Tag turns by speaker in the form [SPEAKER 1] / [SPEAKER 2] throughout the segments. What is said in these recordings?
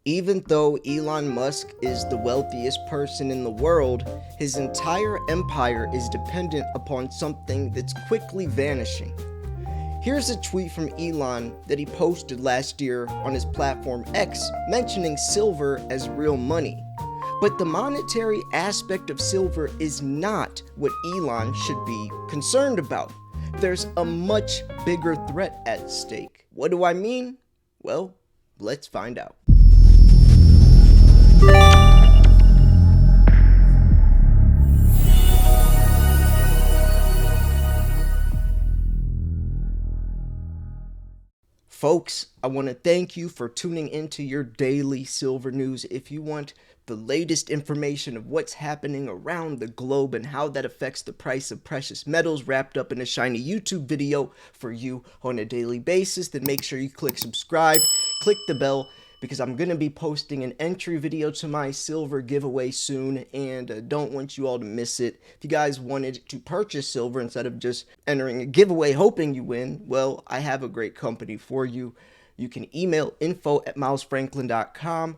[SPEAKER 1] Even though Elon Musk is the wealthiest person in the world, his entire empire is dependent upon something that's quickly vanishing. Here's a tweet from Elon that he posted last year on his platform X mentioning silver as real money. But the monetary aspect of silver is not what Elon should be concerned about. There's a much bigger threat at stake. What do I mean? Well, let's find out. Folks, I want to thank you for tuning into your daily silver news. If you want the latest information of what's happening around the globe and how that affects the price of precious metals wrapped up in a shiny YouTube video for you on a daily basis, then make sure you click subscribe, click the bell, because I'm going to be posting an entry video to my silver giveaway soon, and don't want you all to miss it. If you guys wanted to purchase silver instead of just entering a giveaway hoping you win, well, I have a great company for you. You can email info@milesfranklin.com.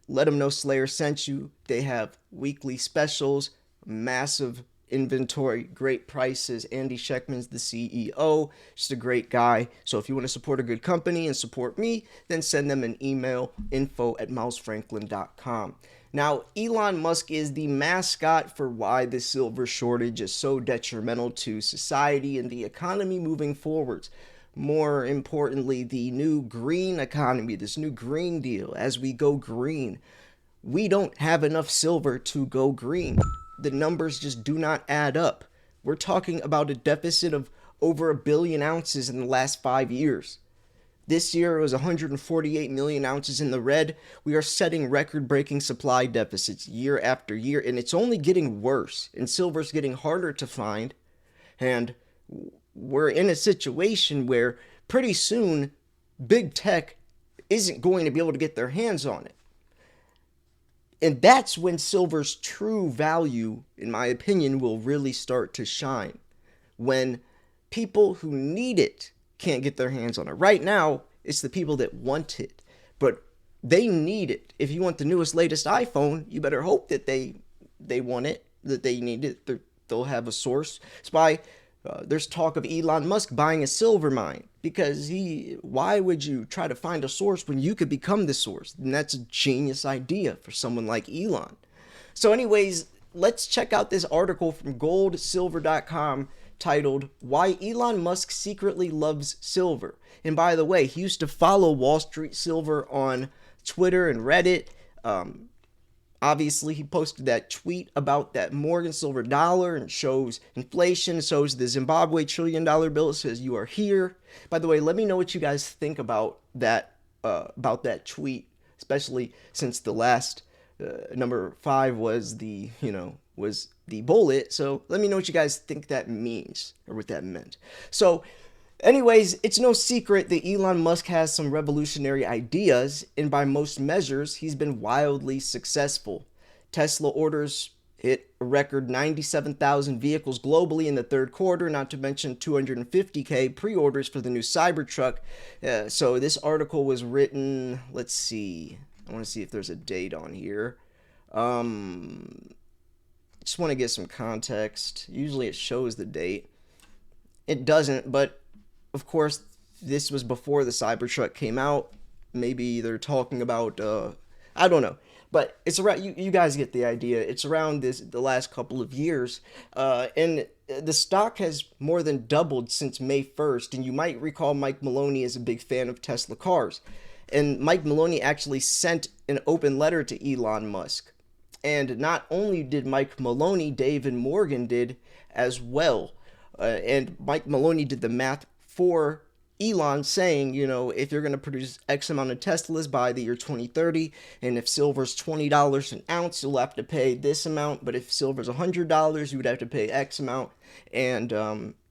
[SPEAKER 1] Let them know Slayer sent you. They have weekly specials, massive inventory, great prices. Andy Sheckman's the CEO, just a great guy. So if you want to support a good company and support me, then send them an email, info@milesfranklin.com. Now, Elon Musk is the mascot for why the silver shortage is so detrimental to society and the economy moving forwards. More importantly, the new green economy, this new Green Deal. As we go green, we don't have enough silver to go green. The numbers just do not add up. We're talking about a deficit of over 1 billion ounces in the last 5 years. This year it was 148 million ounces in the red. We are setting record-breaking supply deficits year after year, and it's only getting worse. And silver's getting harder to find, and we're in a situation where pretty soon big tech isn't going to be able to get their hands on it. And that's when silver's true value, in my opinion, will really start to shine. When people who need it can't get their hands on it. Right now, it's the people that want it, but they need it. If you want the newest, latest iPhone, you better hope that they want it, that they need it. They'll have a source. It's why there's talk of Elon Musk buying a silver mine, because why would you try to find a source when you could become the source? And that's a genius idea for someone like Elon. So anyways, let's check out this article from goldsilver.com titled "Why Elon Musk Secretly Loves Silver." And by the way, he used to follow Wall Street Silver on Twitter and Reddit. Obviously, he posted that tweet about that Morgan silver dollar and shows inflation, shows the Zimbabwe $1 trillion bill. It says you are here. By the way, let me know what you guys think about that tweet, especially since the last number 5 was the bullet. So let me know what you guys think that means, or what that meant. So anyways, it's no secret that Elon Musk has some revolutionary ideas, and by most measures, he's been wildly successful. Tesla orders hit a record 97,000 vehicles globally in the third quarter, not to mention 250K pre-orders for the new Cybertruck. So this article was written, let's see, I want to see if there's a date on here. Just want to get some context. Usually it shows the date. It doesn't, but of course, this was before the Cybertruck came out. Maybe they're talking about, I don't know. But it's around, you guys get the idea. It's around the last couple of years. And the stock has more than doubled since May 1st. And you might recall Mike Maloney is a big fan of Tesla cars. And Mike Maloney actually sent an open letter to Elon Musk. And not only did Mike Maloney, Dave and Morgan did as well. And Mike Maloney did the math for Elon, saying, if you're going to produce X amount of Teslas by the year 2030, and if silver's $20 an ounce, you'll have to pay this amount, but if silver's $100, you would have to pay X amount. And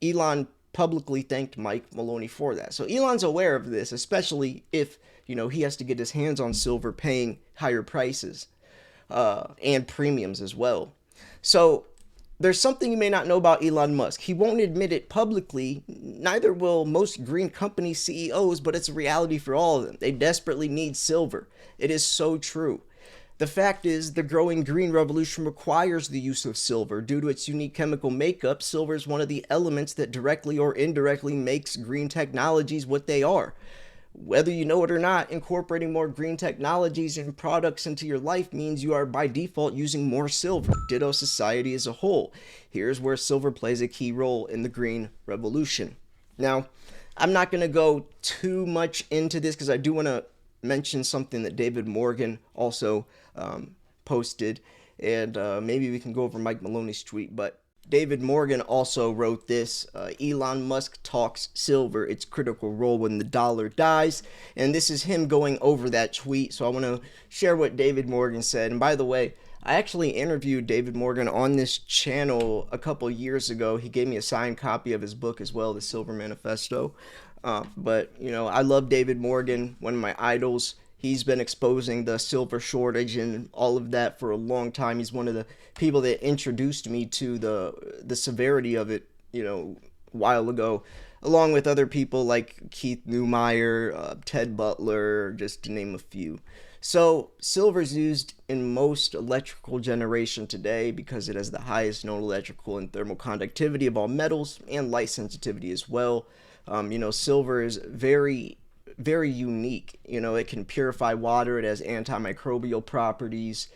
[SPEAKER 1] Elon publicly thanked Mike Maloney for that. So Elon's aware of this, especially if, he has to get his hands on silver, paying higher prices and premiums as well. So There's something you may not know about Elon Musk. He won't admit it publicly, neither will most green company CEOs, but it's a reality for all of them. They desperately need silver. It is so true. The fact is, the growing green revolution requires the use of silver. Due to its unique chemical makeup, silver is one of the elements that directly or indirectly makes green technologies what they are. Whether you know it or not, incorporating more green technologies and products into your life means you are by default using more silver. Ditto society as a whole. Here's where silver plays a key role in the green revolution. Now, I'm not going to go too much into this because I do want to mention something that David Morgan also posted, and maybe we can go over Mike Maloney's tweet, but David Morgan also wrote this. Elon Musk talks silver, its critical role when the dollar dies. And this is him going over that tweet. So I want to share what David Morgan said. And by the way, I actually interviewed David Morgan on this channel a couple years ago. He gave me a signed copy of his book as well, The Silver Manifesto. But, you know, I love David Morgan, one of my idols. He's been exposing the silver shortage and all of that for a long time. He's one of the people that introduced me to the severity of it, you know, a while ago, along with other people like Keith Neumeyer, Ted Butler, just to name a few. So silver is used in most electrical generation today because it has the highest known electrical and thermal conductivity of all metals and light sensitivity as well. You know, silver is very unique. You know, it can purify water. It has antimicrobial properties.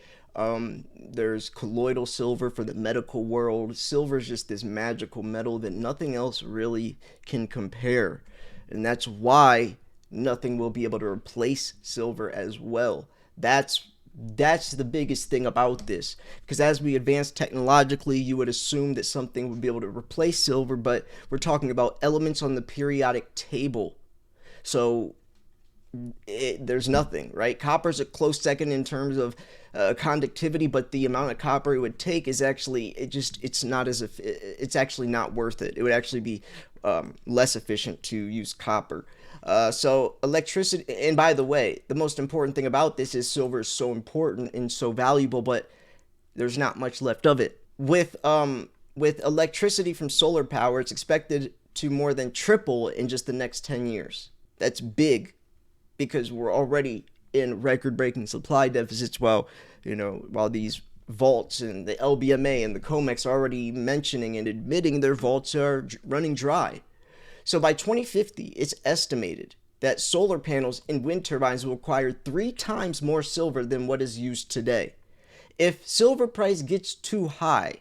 [SPEAKER 1] There's colloidal silver for the medical world. Silver is just this magical metal that nothing else really can compare. And that's why nothing will be able to replace silver as well. That's the biggest thing about this, because as we advance technologically, you would assume that something would be able to replace silver, but we're talking about elements on the periodic table. So there's nothing, right? Copper's a close second in terms of conductivity, but the amount of copper it would take is actually it's actually not worth it. It would actually be less efficient to use copper. So electricity, and by the way, the most important thing about this is silver is so important and so valuable, but there's not much left of it. With electricity from solar power, it's expected to more than triple in just the next 10 years. That's big, because we're already in record-breaking supply deficits while these vaults and the LBMA and the COMEX are already mentioning and admitting their vaults are running dry. So by 2050, it's estimated that solar panels and wind turbines will require 3 times more silver than what is used today. If silver price gets too high,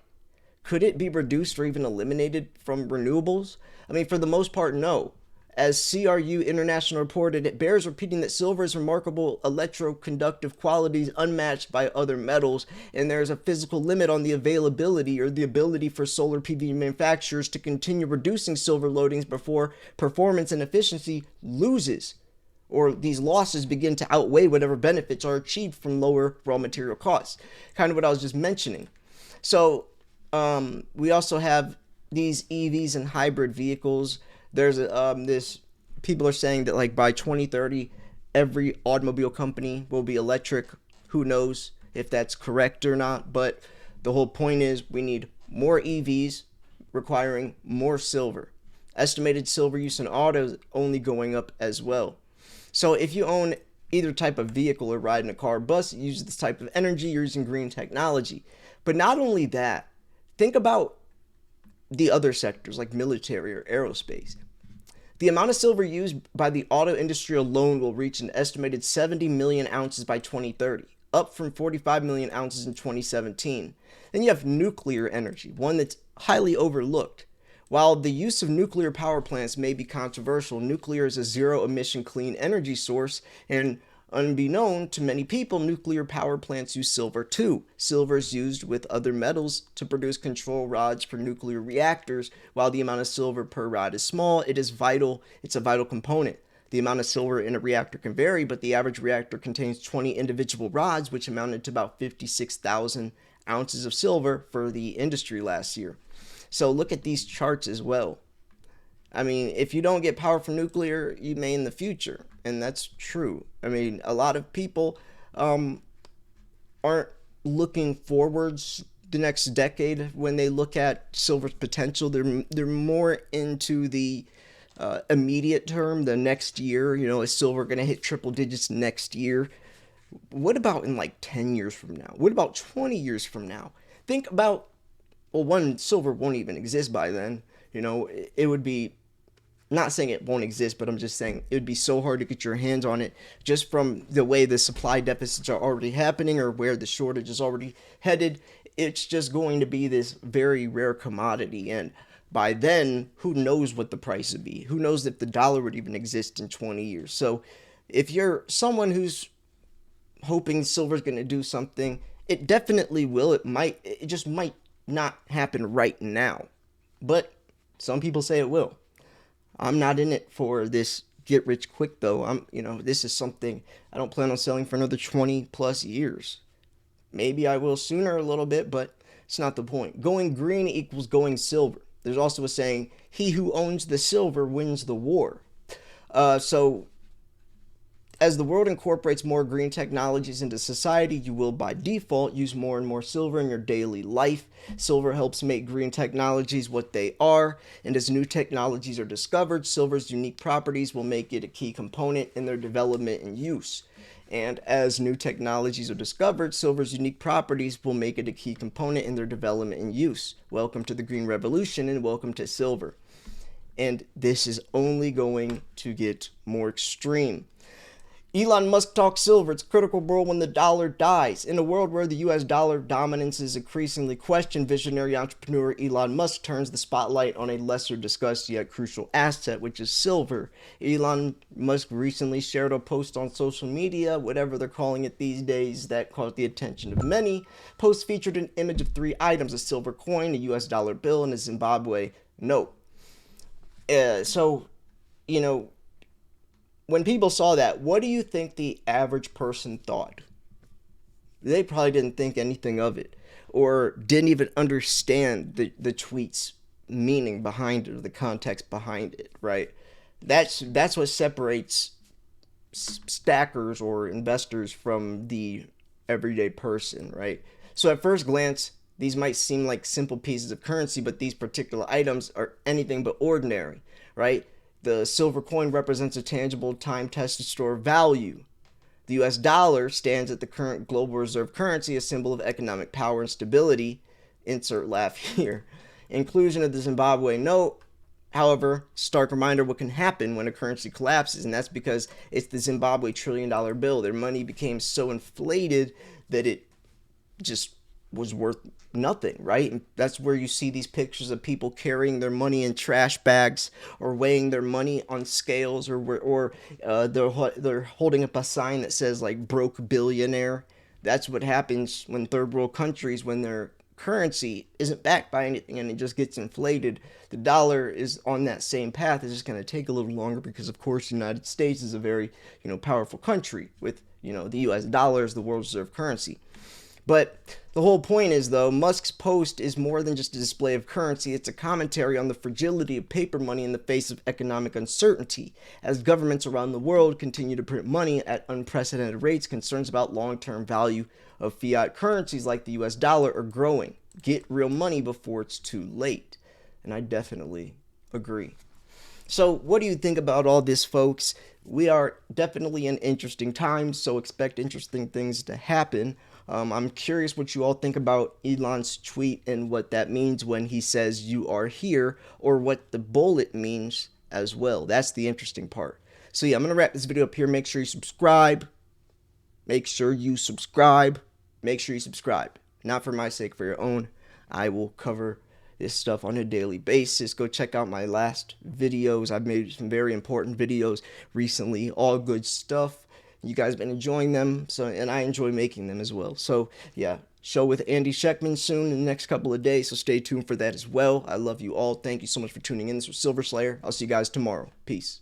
[SPEAKER 1] could it be reduced or even eliminated from renewables? I mean, for the most part, no. As CRU International reported, it bears repeating that silver's remarkable electroconductive qualities unmatched by other metals, and there is a physical limit on the availability or the ability for solar PV manufacturers to continue reducing silver loadings before performance and efficiency loses, or these losses begin to outweigh whatever benefits are achieved from lower raw material costs. Kind of what I was just mentioning. So we also have these EVs and hybrid vehicles. There's this, people are saying that like by 2030 every automobile company will be electric. Who knows if that's correct or not, but the whole point is we need more EVs requiring more silver. Estimated silver use in autos only going up as well. So if you own either type of vehicle or ride in a car or bus, you use this type of energy, you're using green technology. But not only that, think about the other sectors like military or aerospace. The amount of silver used by the auto industry alone will reach an estimated 70 million ounces by 2030, up from 45 million ounces in 2017. Then you have nuclear energy, one that's highly overlooked. While the use of nuclear power plants may be controversial, nuclear is a zero-emission clean energy source, and unbeknown to many people, nuclear power plants use silver too. Silver is used with other metals to produce control rods for nuclear reactors. While the amount of silver per rod is small, it's a vital component. The amount of silver in a reactor can vary, but the average reactor contains 20 individual rods, which amounted to about 56,000 ounces of silver for the industry last year. So look at these charts as well. I mean, if you don't get power from nuclear, you may in the future. And that's true. I mean, a lot of people aren't looking forwards the next decade when they look at silver's potential. They're more into the immediate term, the next year. Is silver going to hit triple digits next year? What about in like 10 years from now? What about 20 years from now? Think about, well, one, silver won't even exist by then. It would be, not saying it won't exist, but I'm just saying it would be so hard to get your hands on it just from the way the supply deficits are already happening or where the shortage is already headed. It's just going to be this very rare commodity. And by then, who knows what the price would be? Who knows if the dollar would even exist in 20 years? So if you're someone who's hoping silver's going to do something, it definitely will. It just might not happen right now. But some people say it will. I'm not in it for this get rich quick though. This is something I don't plan on selling for another 20 plus years. Maybe I will sooner a little bit, but it's not the point. Going green equals going silver. There's also a saying, he who owns the silver wins the war. So as the world incorporates more green technologies into society, you will by default use more and more silver in your daily life. Silver helps make green technologies what they are, and as new technologies are discovered, silver's unique properties will make it a key component in their development and use. And as new technologies are discovered, silver's unique properties will make it a key component in their development and use. Welcome to the Green Revolution and welcome to silver. And this is only going to get more extreme. Elon Musk talks silver. It's a critical world when the dollar dies. In a world where the US dollar dominance is increasingly questioned, visionary entrepreneur Elon Musk turns the spotlight on a lesser discussed yet crucial asset, which is silver. Elon Musk recently shared a post on social media, whatever they're calling it these days, that caught the attention of many. Post featured an image of 3 items: a silver coin, a US dollar bill, and a Zimbabwe note. When people saw that, what do you think the average person thought? They probably didn't think anything of it, or didn't even understand the tweet's meaning behind it, or the context behind it, right? That's what separates stackers or investors from the everyday person, right? So at first glance, these might seem like simple pieces of currency, but these particular items are anything but ordinary, right? The silver coin represents a tangible, time-tested store of value. The US dollar stands at the current global reserve currency, a symbol of economic power and stability. Insert laugh here. Inclusion of the Zimbabwe note, however, stark reminder what can happen when a currency collapses, and that's because it's the Zimbabwe $1 trillion bill. Their money became so inflated that it just was worth nothing, right? And that's where you see these pictures of people carrying their money in trash bags or weighing their money on scales, or they're holding up a sign that says like broke billionaire. That's what happens when third world countries, when their currency isn't backed by anything and it just gets inflated. The dollar is on that same path. It's just going to take a little longer because, of course, the United States is a very powerful country with the US dollar as the world's reserve currency. But the whole point is, though, Musk's post is more than just a display of currency. It's a commentary on the fragility of paper money in the face of economic uncertainty. As governments around the world continue to print money at unprecedented rates, concerns about long-term value of fiat currencies like the US dollar are growing. Get real money before it's too late. And I definitely agree. So what do you think about all this, folks? We are definitely in interesting times, so expect interesting things to happen. I'm curious what you all think about Elon's tweet and what that means when he says you are here, or what the bullet means as well. That's the interesting part. So yeah, I'm going to wrap this video up here. Make sure you subscribe. Make sure you subscribe. Make sure you subscribe. Not for my sake, for your own. I will cover this stuff on a daily basis. Go check out my last videos. I've made some very important videos recently. All good stuff. You guys have been enjoying them, and I enjoy making them as well. So yeah, show with Andy Scheckman soon in the next couple of days, so stay tuned for that as well. I love you all. Thank you so much for tuning in. This was Silver Slayer. I'll see you guys tomorrow. Peace.